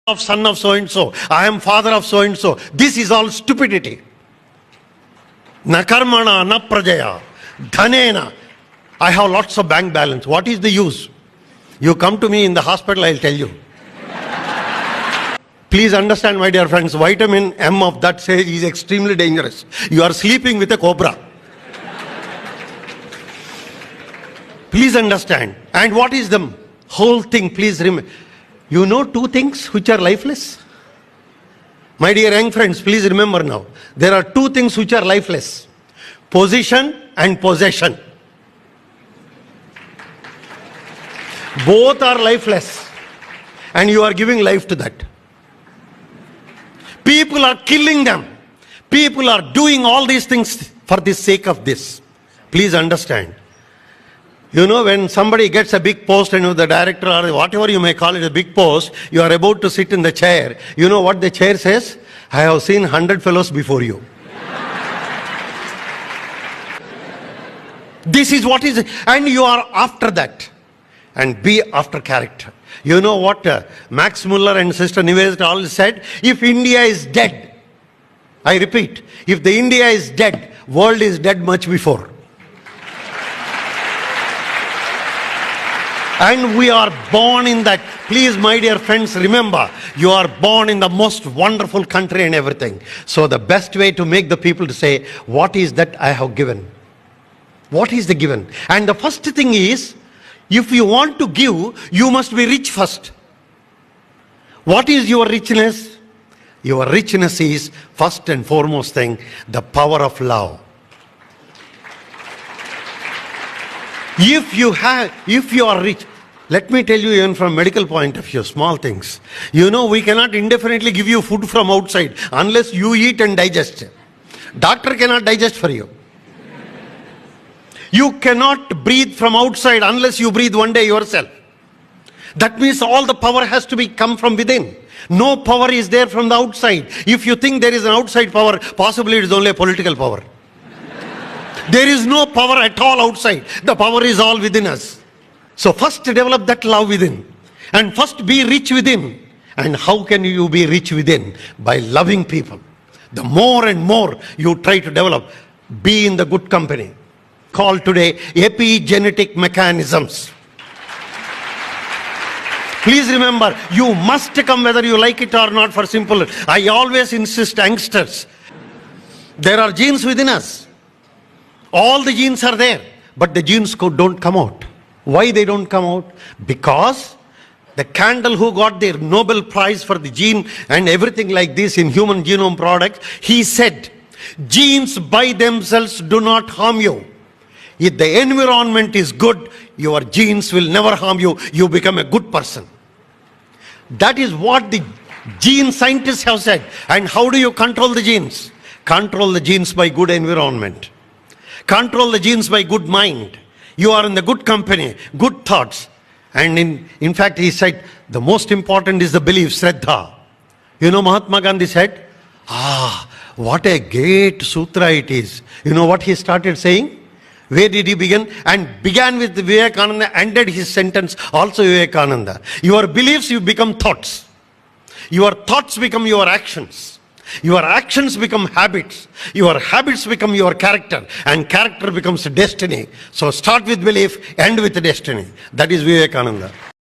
of son of so and so, I am father of so and so. This is all stupidity. Na karmana, na prajaya, dhanena. I have lots of bank balance. What is the use? You come to me in the hospital, I'll tell you. Please understand, my dear friends, vitamin M of that sage is extremely dangerous. You are sleeping with a cobra. Please understand. And what is the whole thing? Please remember. You know two things which are lifeless? My dear young friends, please remember now. There are two things which are lifeless. Position and possession. Both are lifeless. And you are giving life to that. People are killing them. People are doing all these things for the sake of this. Please understand. You know, when somebody gets a big post and the director or whatever you may call it, a big post, you are about to sit in the chair. You know what the chair says? I have seen 100 fellows before you. This is what is, and you are after that. And be after character. You know what Max Muller and Sister Nivedita all said? If India is dead, I repeat, if the India is dead, world is dead much before. And we are born in that. Please, my dear friends, remember, you are born in the most wonderful country and everything. So the best way to make the people to say, what is that I have given? What is the given? And the first thing is, if you want to give, you must be rich first. What is your richness? Your richness is, first and foremost thing, the power of love. If you are rich, let me tell you even from medical point of view, small things. You know, we cannot indefinitely give you food from outside unless you eat and digest. Doctor cannot digest for you. You cannot breathe from outside unless you breathe one day yourself. That means all the power has to come from within. No power is there from the outside. If you think there is an outside power, possibly it is only a political power. There is no power at all outside. The power is all within us. So first develop that love within. And first be rich within. And how can you be rich within? By loving people. The more and more you try to develop, be in the good company. Called today epigenetic mechanisms. Please remember, you must come whether you like it or not for simple. I always insist, youngsters, there are genes within us. All the genes are there, but the genes don't come out. Why they don't come out? Because the Candle who got the Nobel Prize for the gene and everything like this in human genome products, he said, genes by themselves do not harm you. If the environment is good, your genes will never harm you. You become a good person. That is what the gene scientists have said. And how do you control the genes? Control the genes by good environment. Control the genes by good mind. You are in the good company, good thoughts. And in fact, he said, the most important is the belief, Shraddha. You know, Mahatma Gandhi said, what a great sutra it is. You know what he started saying? Where did he begin? And began with Vivekananda, ended his sentence also Vivekananda. Your beliefs, you become thoughts. Your thoughts become your actions. Your actions become habits. Your habits become your character. And character becomes destiny. So start with belief, end with destiny. That is Vivekananda.